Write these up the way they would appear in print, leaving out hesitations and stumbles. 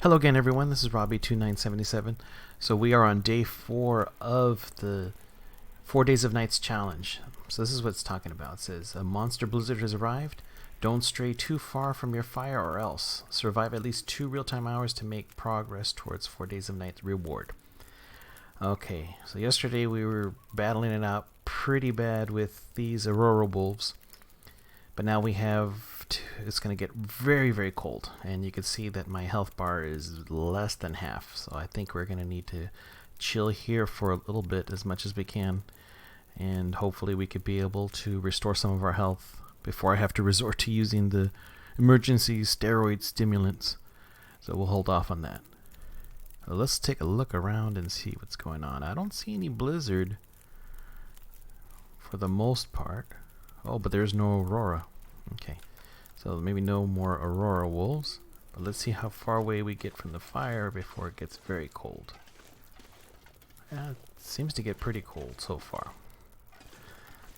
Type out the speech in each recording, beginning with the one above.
Hello again, everyone. This is Robbie2977. So we are on day 4 of the 4 Days of Nights challenge. So this is what it's talking about. It says, a monster blizzard has arrived. Don't stray too far from your fire or else. Survive at least 2 real-time hours to make progress towards 4 Days of Nights reward. Okay, so yesterday we were battling it out pretty bad with these Aurora wolves. But now we have, it's going to get very, very cold. And you can see that my health bar is less than half. So I think we're going to need to chill here for a little bit as much as we can. And hopefully we could be able to restore some of our health before I have to resort to using the emergency steroid stimulants. So we'll hold off on that. So let's take a look around and see what's going on. I don't see any blizzard for the most part. Oh, but there's no Aurora. Okay, so maybe no more Aurora wolves. But let's see how far away we get from the fire before it gets very cold. Yeah, it seems to get pretty cold so far.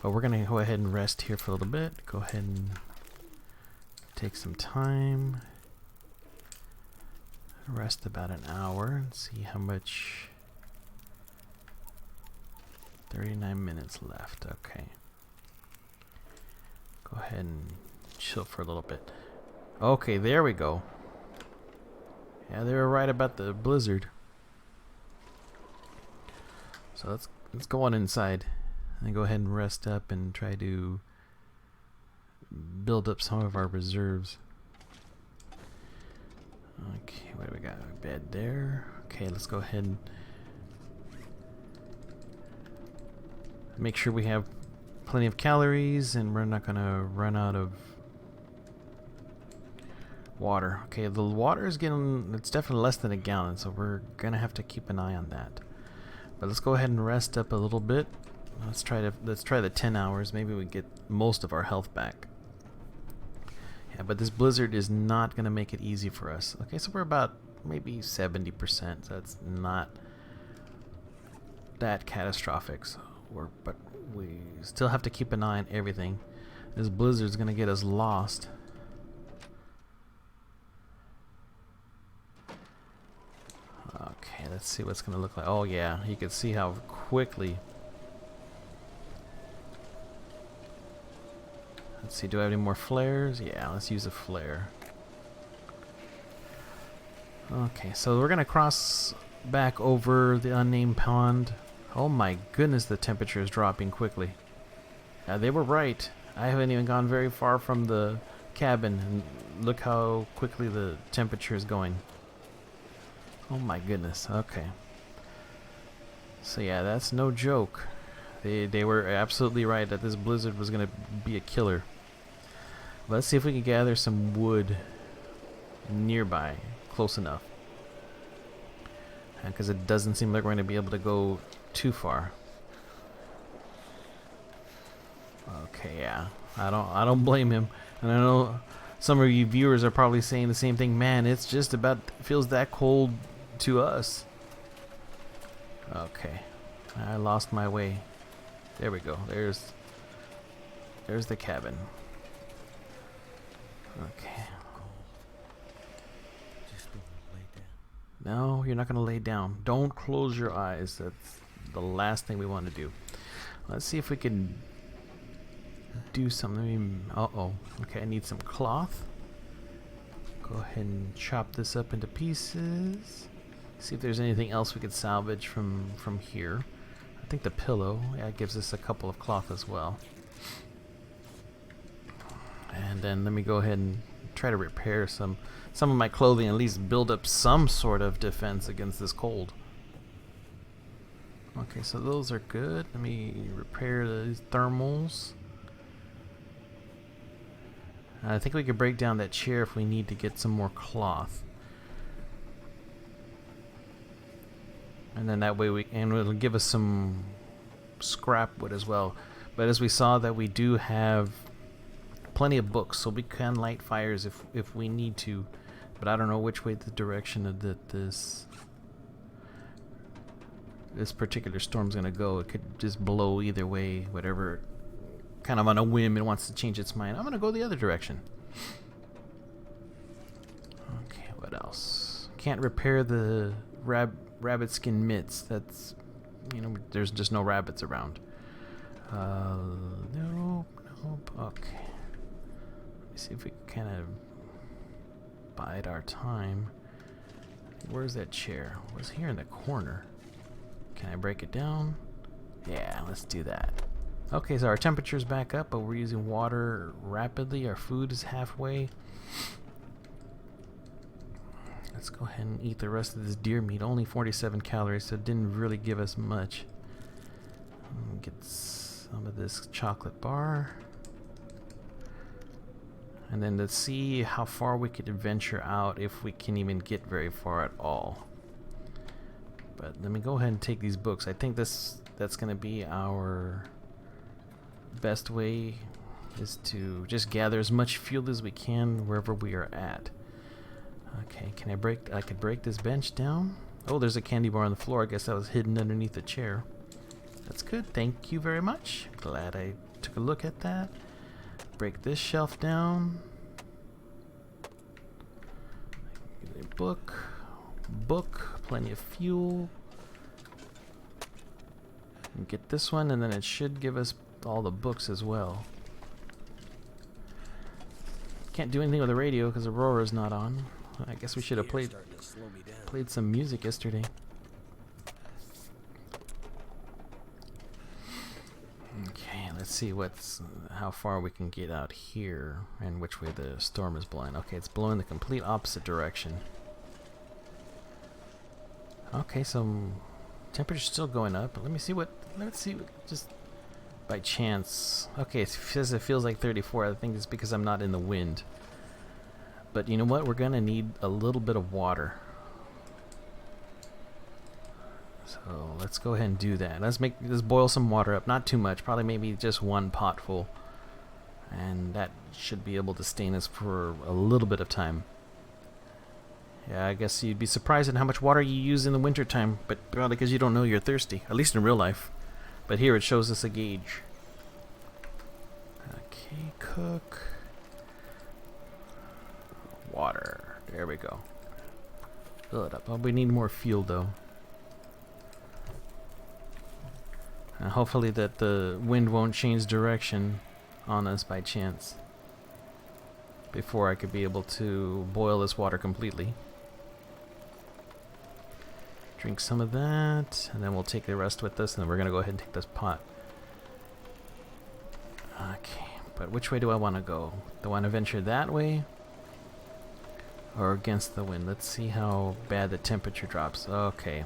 But we're going to go ahead and rest here for a little bit. Go ahead and take some time. Rest about an hour and see how much. 39 minutes left. Okay. Go ahead and chill for a little bit. Okay, there we go. Yeah, they were right about the blizzard. So let's go on inside and go ahead and rest up and try to build up some of our reserves. Okay, what do we got? A bed there. Okay, let's go ahead and make sure we have plenty of calories and we're not gonna run out of water. Okay, the water is getting, it's definitely less than a gallon, so we're gonna have to keep an eye on that. But let's go ahead and rest up a little bit. Let's try the 10 hours. Maybe we get most of our health back. Yeah, but this blizzard is not gonna make it easy for us. Okay, so we're about maybe 70%. So that's not that catastrophic. So but we still have to keep an eye on everything. This blizzard's gonna get us lost. Okay, let's see what's gonna look like. Oh yeah, you can see how quickly. Let's see, do I have any more flares? Yeah, let's use a flare. Okay, so we're gonna cross back over the unnamed pond. Oh my goodness, the temperature is dropping quickly. They were right. I haven't even gone very far from the cabin, and look how quickly the temperature is going. Oh my goodness, okay. So yeah, that's no joke. They were absolutely right that this blizzard was going to be a killer. Let's see if we can gather some wood nearby, close enough. Because it doesn't seem like we're going to be able to go too far. Okay, yeah. I don't blame him. And I know some of you viewers are probably saying the same thing. Man, it's just about feels that cold to us. Okay. I lost my way. There we go. There's the cabin. Okay. No, you're not going to lay down. Don't close your eyes. That's the last thing we want to do. Let's see if we can do something. Uh-oh. Okay, I need some cloth. Go ahead and chop this up into pieces. See if there's anything else we could salvage from here. I think the pillow, yeah, it gives us a couple of cloth as well. And then let me go ahead and try to repair some of my clothing, at least build up some sort of defense against this cold. Okay, so those are good. Let me repair these thermals. I think we could break down that chair if we need to get some more cloth. And then that way and it'll give us some scrap wood as well. But as we saw that we do have plenty of books, so we can light fires if we need to. But I don't know which way the direction of this particular storm's gonna go. It could just blow either way, whatever. Kind of on a whim, it wants to change its mind. I'm gonna go the other direction. Okay, what else? can't repair the rabbit skin mitts. That's, you know, there's just no rabbits around. Nope. Okay. Let me see if we can kind of bide our time. Where's that chair? What's here in the corner? Can I break it down? Yeah, let's do that. Okay, so our temperature's back up, but we're using water rapidly. Our food is halfway. Let's go ahead and eat the rest of this deer meat. Only 47 calories, so it didn't really give us much. Get some of this chocolate bar. And then let's see how far we could venture out, if we can even get very far at all. But let me go ahead and take these books. I think that's going to be our best way, is to just gather as much fuel as we can wherever we are at. Okay, I could break this bench down. Oh, there's a candy bar on the floor. I guess that was hidden underneath the chair. That's good. Thank you very much. Glad I took a look at that. Break this shelf down. A book, plenty of fuel. And get this one, and then it should give us all the books as well. Can't do anything with the radio because Aurora's not on. I guess we should have played some music yesterday. Okay, let's see how far we can get out here and which way the storm is blowing. Okay, it's blowing the complete opposite direction. Okay, so temperature's still going up. But let's see what just by chance. Okay, it says it feels like 34. I think it's because I'm not in the wind. But you know what? We're gonna need a little bit of water. So let's go ahead and do that. Let's boil some water up. Not too much. Probably maybe just one pot full. And that should be able to sustain us for a little bit of time. Yeah, I guess you'd be surprised at how much water you use in the wintertime, but probably because you don't know you're thirsty. At least in real life. But here it shows us a gauge. Okay, cook. Water. There we go. Fill it up. Oh, we need more fuel though. And hopefully that the wind won't change direction on us by chance before I could be able to boil this water completely. Drink some of that, and then we'll take the rest with us, and then we're going to go ahead and take this pot. Okay, but which way do I want to go? Do I want to venture that way? Or against the wind? Let's see how bad the temperature drops. Okay.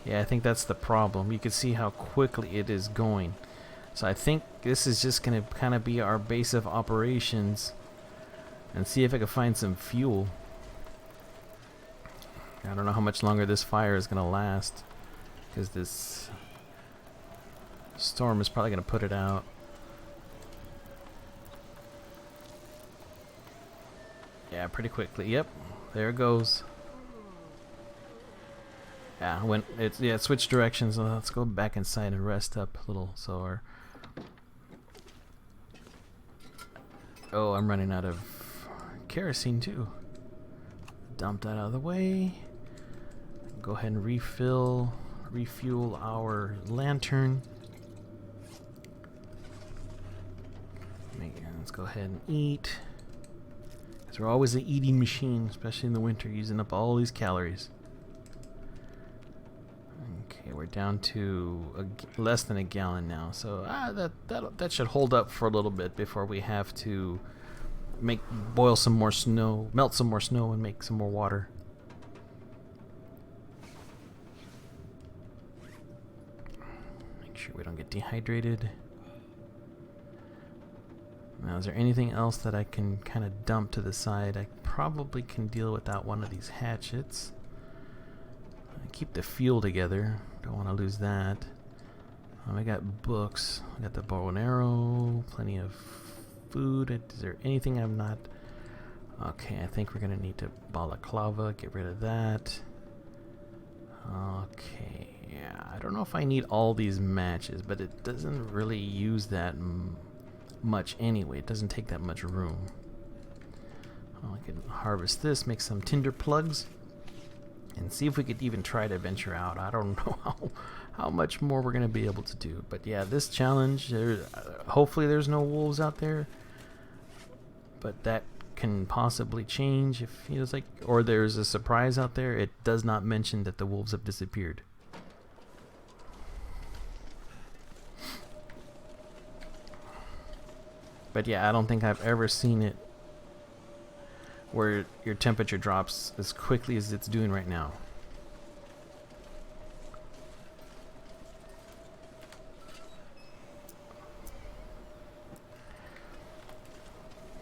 Yeah, I think that's the problem. You can see how quickly it is going. So I think this is just going to kind of be our base of operations. And see if I can find some fuel. I don't know how much longer this fire is going to last. Because this storm is probably going to put it out. Yeah, pretty quickly. Yep, there it goes. Yeah, it switched directions. So let's go back inside and rest up a little. Oh, I'm running out of kerosene too. Dump that out of the way. Go ahead and refuel our lantern. Let's go ahead and eat. Because we're always an eating machine, especially in the winter, using up all these calories. Okay, we're down to less than a gallon now, so that should hold up for a little bit before we have to boil some more snow, melt some more snow, and make some more water. Make sure we don't get dehydrated. Now, is there anything else that I can kind of dump to the side? I probably can deal without one of these hatchets. Keep the fuel together. Don't want to lose that. I got books. I got the bow and arrow. Plenty of food. Is there anything I'm not? Okay, I think we're gonna need to balaclava. Get rid of that. Okay, yeah. I don't know if I need all these matches, but it doesn't really use that much anyway. It doesn't take that much room. Oh, I can harvest this. Make some tinder plugs. and see if we could even try to venture out. I don't know how much more we're gonna be able to do, but yeah, this challenge, hopefully there's no wolves out there, but that can possibly change if like, or there's a surprise out there. It does not mention that the wolves have disappeared. But yeah, I don't think I've ever seen it where your temperature drops as quickly as it's doing right now.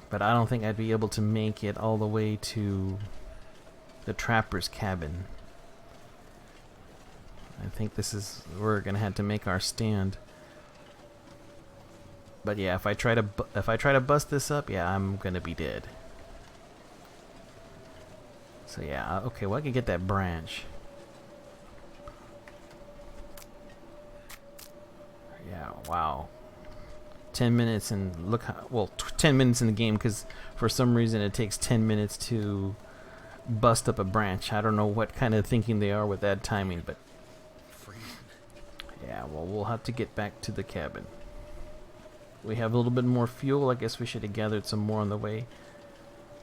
But I don't think I'd be able to make it all the way to the trapper's cabin. I think this is where we're gonna have to make our stand. But yeah, if I try to bust this up, yeah, I'm gonna be dead. So yeah, okay, well I can get that branch. Yeah, wow. 10 minutes and look how, well, 10 minutes in the game, because for some reason it takes 10 minutes to bust up a branch. I don't know what kind of thinking they are with that timing, but yeah, well, we'll have to get back to the cabin. We have a little bit more fuel. I guess we should have gathered some more on the way,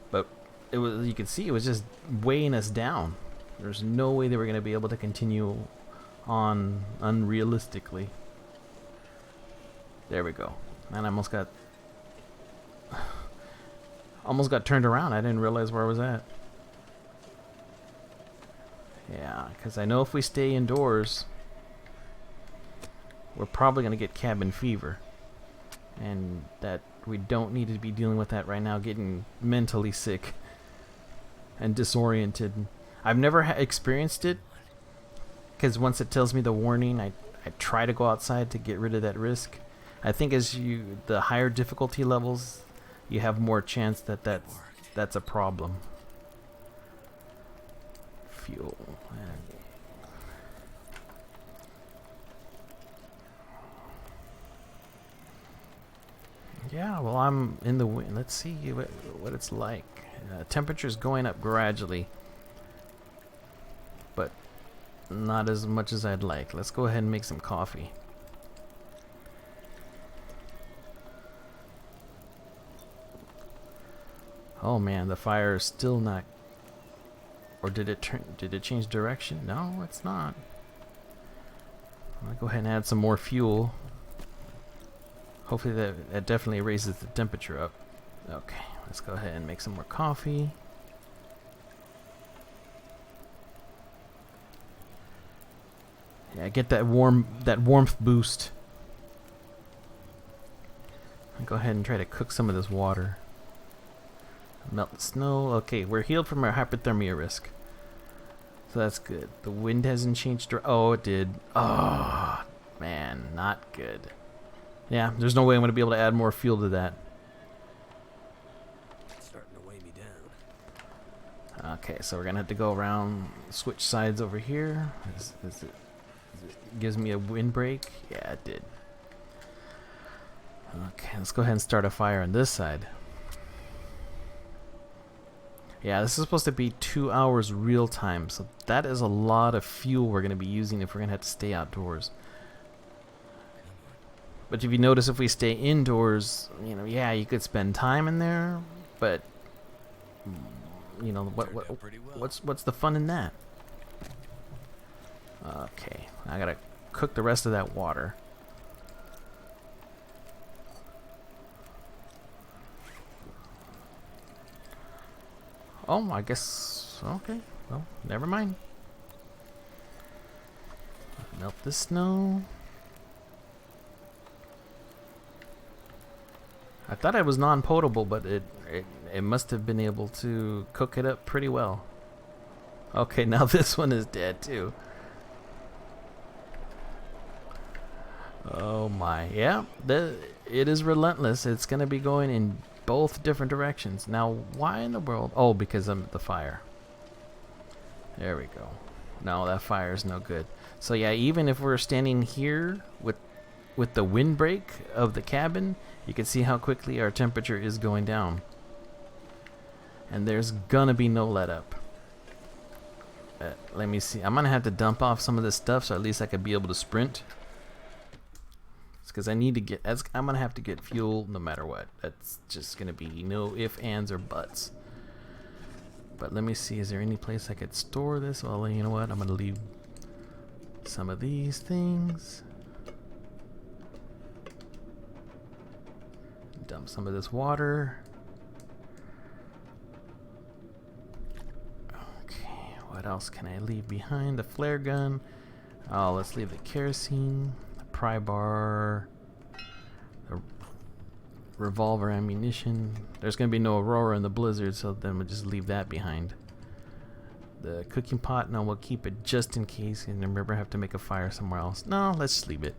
but it was, you can see it was just weighing us down. There's no way they were going to be able to continue on unrealistically. There we go. Man, I almost got turned around. I didn't realize where I was at. Yeah, because I know if we stay indoors, we're probably going to get cabin fever. And that we don't need to be dealing with that right now, getting mentally sick and disoriented. I've never experienced it, because once it tells me the warning, I try to go outside to get rid of that risk. I think as the higher difficulty levels, you have more chance that that's a problem. Fuel. Yeah, well, I'm in the wind. Let's see what it's like. Temperature's going up gradually, but not as much as I'd like. Let's go ahead and make some coffee. Oh man, the fire is still not. Or did it turn? Did it change direction? No, it's not. I'll go ahead and add some more fuel. Hopefully that definitely raises the temperature up. Okay, let's go ahead and make some more coffee. Yeah, get that warmth boost. I'll go ahead and try to cook some of this water. Melt the snow. Okay, we're healed from our hypothermia risk, so that's good. The wind hasn't changed. Oh, it did. Oh man, not good. Yeah, there's no way I'm going to be able to add more fuel to that. It's starting to weigh me down. Okay, so we're going to have to go around, switch sides over here. It gives me a windbreak. Yeah, it did. Okay, let's go ahead and start a fire on this side. Yeah, this is supposed to be 2 hours real time, so that is a lot of fuel we're going to be using if we're going to have to stay outdoors. But if you notice, if we stay indoors, you know, yeah, you could spend time in there, but you know, what's the fun in that? Okay, I gotta cook the rest of that water. Oh, I guess, okay, well, never mind. Melt the snow. I thought it was non-potable, but it must have been able to cook it up pretty well. Okay, now this one is dead too. Oh my, yeah, it is relentless. It's gonna be going in both different directions. Now, why in the world? Oh, because of the fire. There we go. No, that fire is no good. So yeah, even if we're standing here with the windbreak of the cabin, you can see how quickly our temperature is going down. And there's gonna be no let up. Let me see. I'm gonna have to dump off some of this stuff so at least I could be able to sprint. Because I need to get. I'm gonna have to get fuel no matter what. That's just gonna be no ifs, ands, or buts. But let me see. Is there any place I could store this? Well, you know what? I'm gonna leave some of these things. Dump some of this water. Okay, what else can I leave behind? The flare gun. Oh, let's leave the kerosene, the pry bar, the revolver ammunition. There's gonna be no Aurora in the blizzard, so then we'll just leave that behind. The cooking pot, no, we'll keep it just in case, and remember I have to make a fire somewhere else. No, let's just leave it.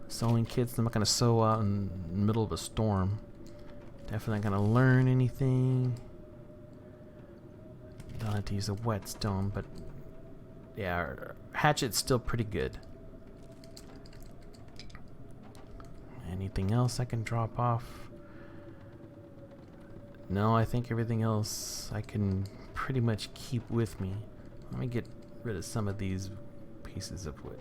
Sewing kits, I'm not gonna sew out in the middle of a storm. Definitely not gonna learn anything. Don't have to use a whetstone, but yeah, our hatchet's still pretty good. Anything else I can drop off? No, I think everything else I can pretty much keep with me. Let me get rid of some of these pieces of wood.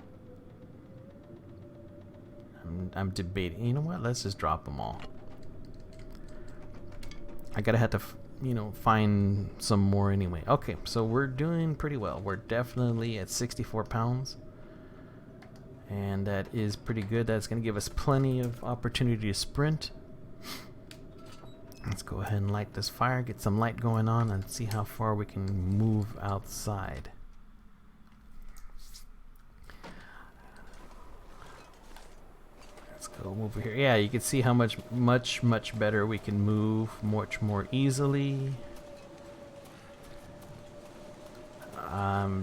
I'm debating. You know what? Let's just drop them all. I gotta have to, find some more anyway. Okay, so we're doing pretty well. We're definitely at 64 pounds. And that is pretty good. That's gonna give us plenty of opportunity to sprint. Let's go ahead and light this fire, get some light going on, and see how far we can move outside. Let's go over here. Yeah, you can see how much better we can move, much more easily.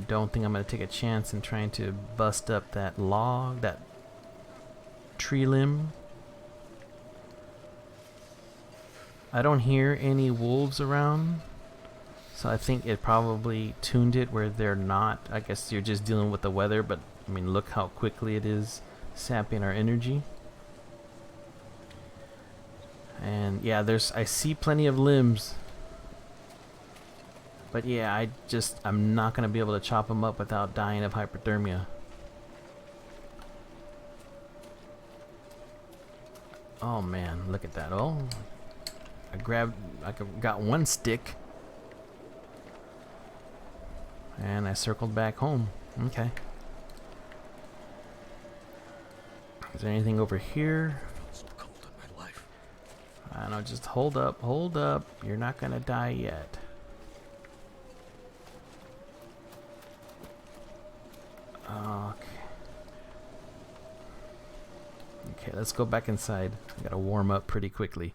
Don't think I'm gonna take a chance in trying to bust up that log, that tree limb. I don't hear any wolves around, so I think it probably tuned it where they're not. I guess you're just dealing with the weather, but I mean, look how quickly it is sapping our energy. And yeah, I see plenty of limbs, but yeah, I'm not gonna be able to chop them up without dying of hypothermia. Oh man, look at that! Oh. I got one stick, and I circled back home. Okay. Is there anything over here? So cold in my life. I don't know, just hold up. You're not gonna die yet. Okay. Okay, let's go back inside. I gotta warm up pretty quickly.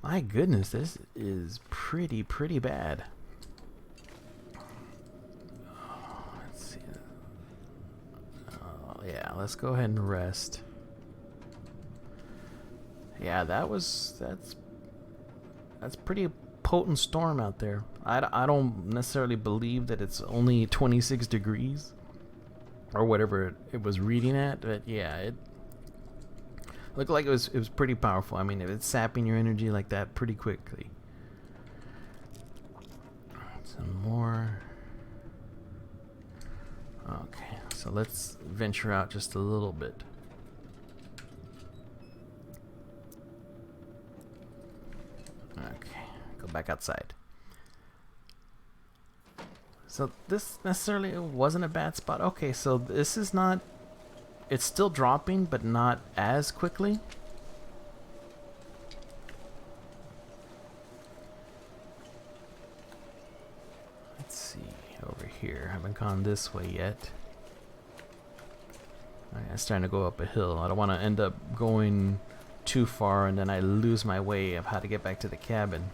My goodness, this is pretty bad. Let's see. Yeah, let's go ahead and rest. Yeah, that's pretty potent storm out there. I don't necessarily believe that it's only 26 degrees or whatever it was reading at, but yeah, it looked like it was pretty powerful. I mean, if it's sapping your energy like that pretty quickly. Some more. Okay, so let's venture out just a little bit. Okay, go back outside. So this necessarily wasn't a bad spot. Okay, so this is not... It's still dropping, but not as quickly. Let's see, over here. I haven't gone this way yet. Alright, it's starting to go up a hill. I don't want to end up going too far and then I lose my way of how to get back to the cabin.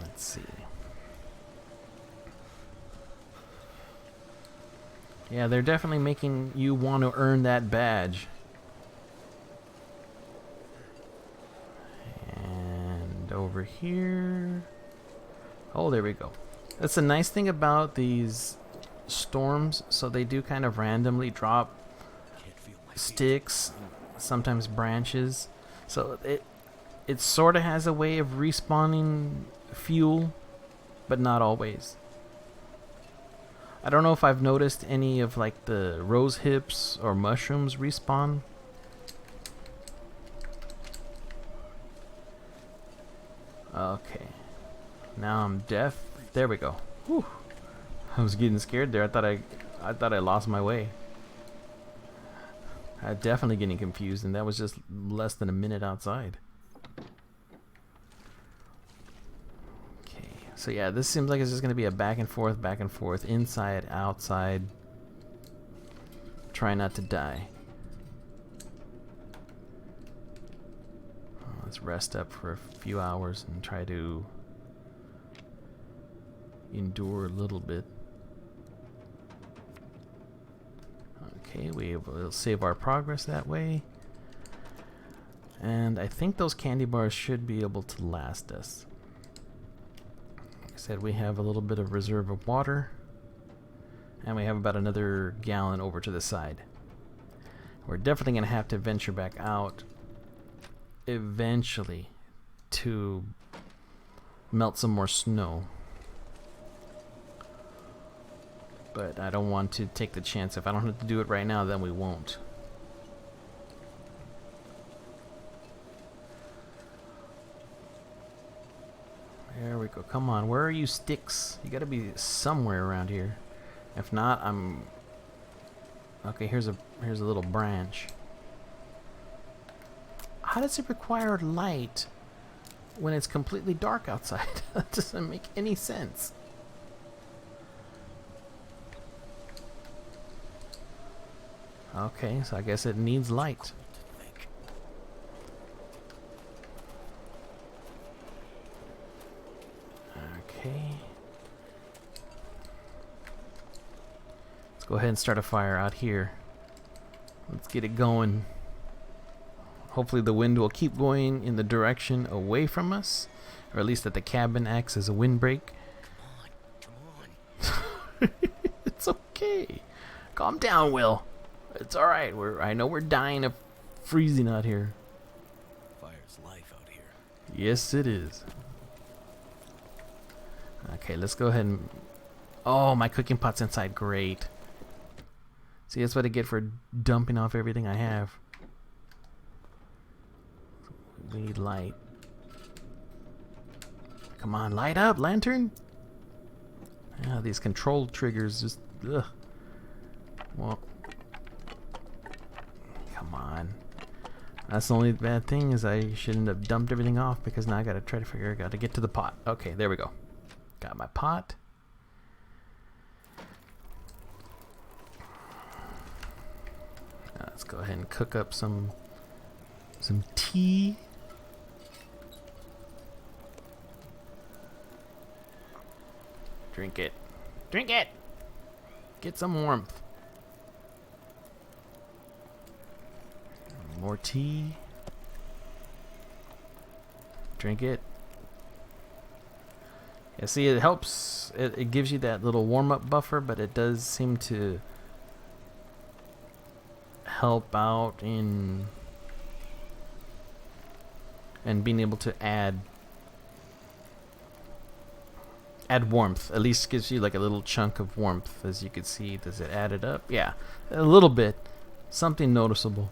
Let's see. Yeah, they're definitely making you want to earn that badge. And over here... Oh, there we go. That's the nice thing about these storms. So they do kind of randomly drop sticks, sometimes branches. So it sort of has a way of respawning fuel, but not always. I don't know if I've noticed any of like the rose hips or mushrooms respawn. Okay. Now I'm deaf. There we go. Whew. I was getting scared there. I thought I lost my way. I was definitely getting confused, and that was just less than a minute outside. Okay. So yeah, this seems like it's just going to be a back and forth, inside, outside. Try not to die. Let's rest up for a few hours and try to endure a little bit. Okay, we'll save our progress that way. And I think those candy bars should be able to last us. Like I said, we have a little bit of reserve of water. And we have about another gallon over to the side. We're definitely going to have to venture back out eventually to melt some more snow. But I don't want to take the chance. If I don't have to do it right now, then we won't. There we go. Come on. Where are you, sticks? You gotta be somewhere around here. If not, I'm... Okay, here's a little branch. How does it require light when it's completely dark outside? That doesn't make any sense. Okay, so I guess it needs light. Okay. Let's go ahead and start a fire out here. Let's get it going. Hopefully the wind will keep going in the direction away from us, or at least that the cabin acts as a windbreak. Come on. It's okay. Calm down, Will. It's all right. I know we're dying of freezing out here. Fire's life out here. Yes, it is. Okay, let's go ahead and... Oh, my cooking pot's inside. Great. See, that's what I get for dumping off everything I have. We need light. Come on, light up, lantern. Yeah, these control triggers just... Ugh. Well... Come on. That's the only bad thing is I shouldn't have dumped everything off because now I gotta try to figure out how to get to the pot. Okay, there we go. Got my pot. Let's go ahead and cook up some tea. Drink it. Drink it! Get some warmth. More tea. Drink it. Yeah, see, it helps. It gives you that little warm-up buffer, but it does seem to help out in being able to add warmth. At least gives you like a little chunk of warmth, as you can see. Does it add it up? Yeah, a little bit. Something noticeable.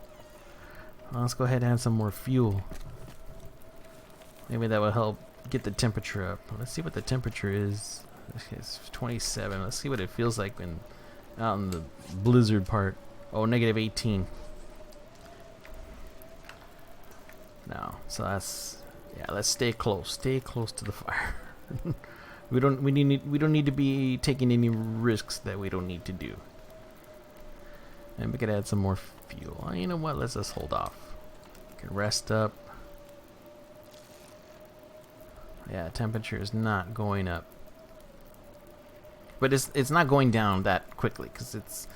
Let's go ahead and add some more fuel. Maybe that will help get the temperature up. Let's see what the temperature is. It's 27. Let's see what it feels like when out in the blizzard part. Oh, negative 18. No, so that's... Yeah, let's stay close. Stay close to the fire. We don't need to be taking any risks that we don't need to do. And we could add some more fuel. Well, you know what? Let's just hold off. We can rest up. Yeah, temperature is not going up. But it's not going down that quickly because it's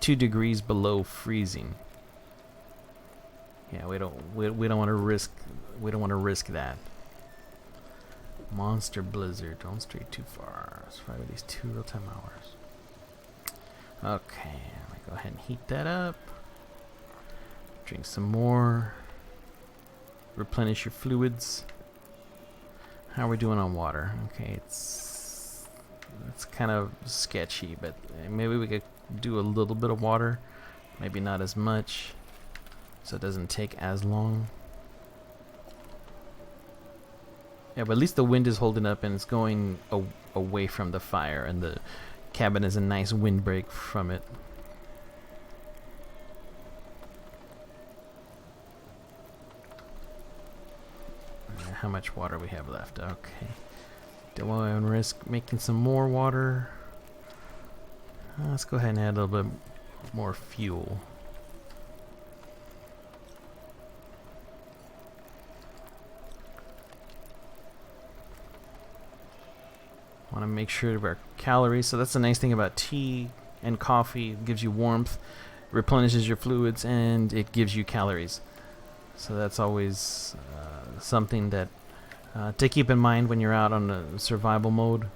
2 degrees below freezing. Yeah, we don't want to risk that. Monster blizzard. Don't stray too far. Let's try these 2 real-time hours. Okay, let me go ahead and heat that up. Drink some more. replenish your fluids. How are we doing on water? Okay, it's kind of sketchy, but maybe we could do a little bit of water, maybe not as much, so it doesn't take as long. Yeah, but at least the wind is holding up and it's going away from the fire, and the cabin is a nice windbreak from it. How much water we have left? Okay. Don't want to risk making some more water. Let's go ahead and add a little bit more fuel. Want to make sure of our calories. So that's the nice thing about tea and coffee. It gives you warmth, replenishes your fluids, and it gives you calories. So that's always something that to keep in mind when you're out on the survival mode.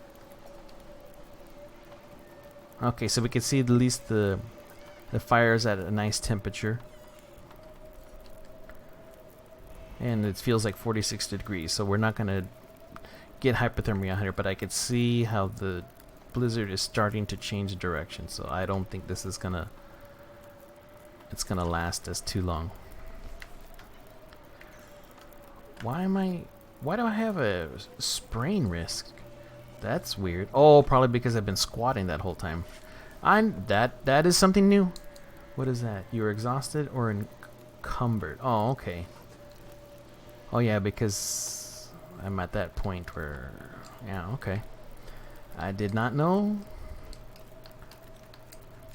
Okay, so we can see at least the fire's at a nice temperature. And it feels like 46 degrees, so we're not going to get hypothermia out here, but I could see how the blizzard is starting to change direction, so I don't think this is gonna last us too long. Why do I have a sprain risk? That's weird. Oh, probably because I've been squatting that whole time. That is something new. What is that? You're exhausted or encumbered. Oh, okay. Oh yeah, because I'm at that point where, yeah, okay. I did not know.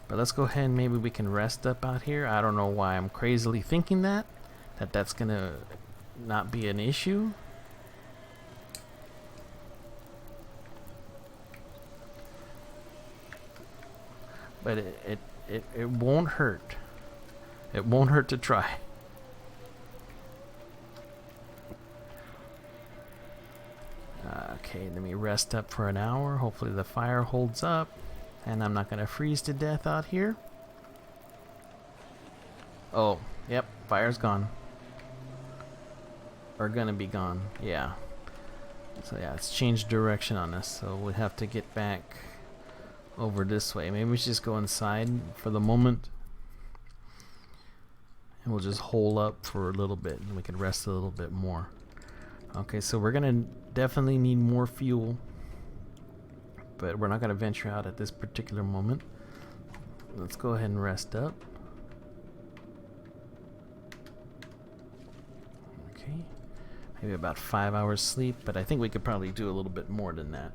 But let's go ahead and maybe we can rest up out here. I don't know why I'm crazily thinking that's gonna not be an issue. But it won't hurt. It won't hurt to try. Okay, let me rest up for an hour. Hopefully the fire holds up and I'm not gonna freeze to death out here. Oh, yep, fire's gone. Or gonna be gone, yeah. So yeah, it's changed direction on us, so we'll have to get back over this way. Maybe we should just go inside for the moment. And we'll just hole up for a little bit and we can rest a little bit more. Okay, so we're gonna definitely need more fuel, but we're not gonna venture out at this particular moment. Let's go ahead and rest up. Okay, maybe about 5 hours sleep, but I think we could probably do a little bit more than that.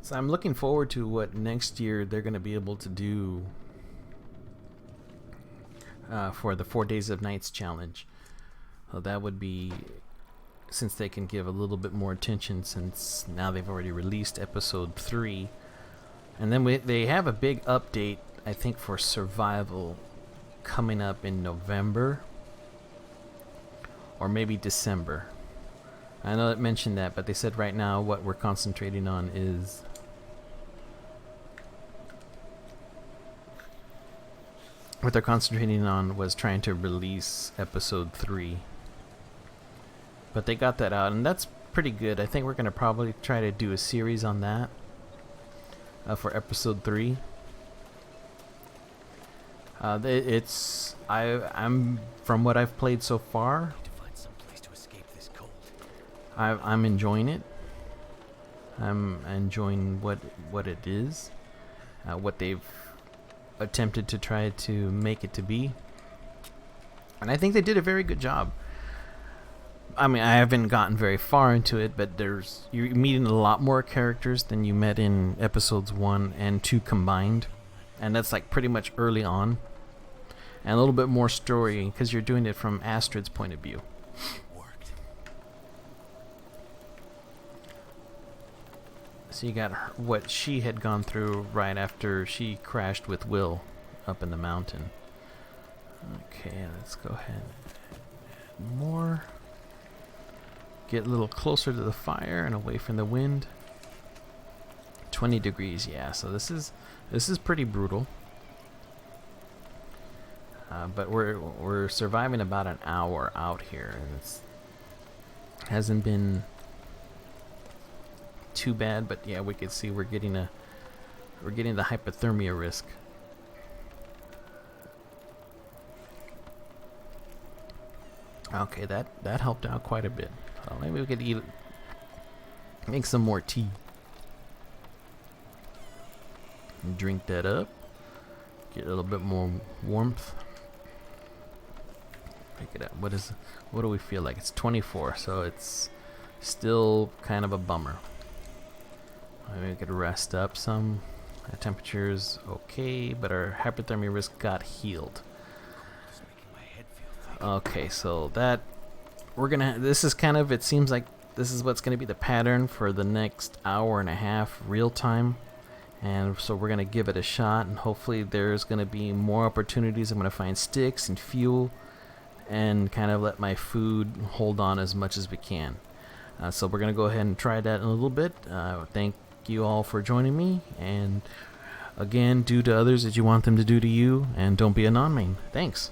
So I'm looking forward to what next year they're gonna be able to do for the 4 Days of Nights challenge. That would be, since they can give a little bit more attention, since now they've already released episode 3, and then they have a big update, I think, for survival coming up in November or maybe December. I know it mentioned that, but they said right now what we're concentrating on is what they're concentrating on was trying to release episode 3. But they got that out, and that's pretty good. I think we're going to probably try to do a series on that for episode 3. I'm from what I've played so far, To find some place to escape this cold. I'm enjoying it. I'm enjoying what it is, what they've attempted to try to make it to be, and I think they did a very good job. I mean, I haven't gotten very far into it, but you're meeting a lot more characters than you met in episodes 1 and 2 combined, and that's like pretty much early on, and a little bit more story because you're doing it from Astrid's point of view. It worked. So you got what she had gone through right after she crashed with Will up in the mountain. Okay, let's go ahead and add more. Get a little closer to the fire and away from the wind. 20 degrees, yeah, so this is pretty brutal. But we're surviving about an hour out here, and it's hasn't been too bad. But yeah, we can see we're getting the hypothermia risk. Okay, that helped out quite a bit. Maybe we could make some more tea. And drink that up. Get a little bit more warmth. Pick it up. What do we feel like? It's 24, so it's still kind of a bummer. Maybe we could rest up some. Our temperature's okay, but our hypothermia risk got healed. Just making my head feel thick. Okay, so that this is kind of, it seems like this is what's going to be the pattern for the next hour and a half real time. And so we're going to give it a shot, and hopefully there's going to be more opportunities. I'm going to find sticks and fuel and kind of let my food hold on as much as we can. So we're going to go ahead and try that in a little bit. Thank you all for joining me, and again, do to others as you want them to do to you, and don't be a non-main. Thanks.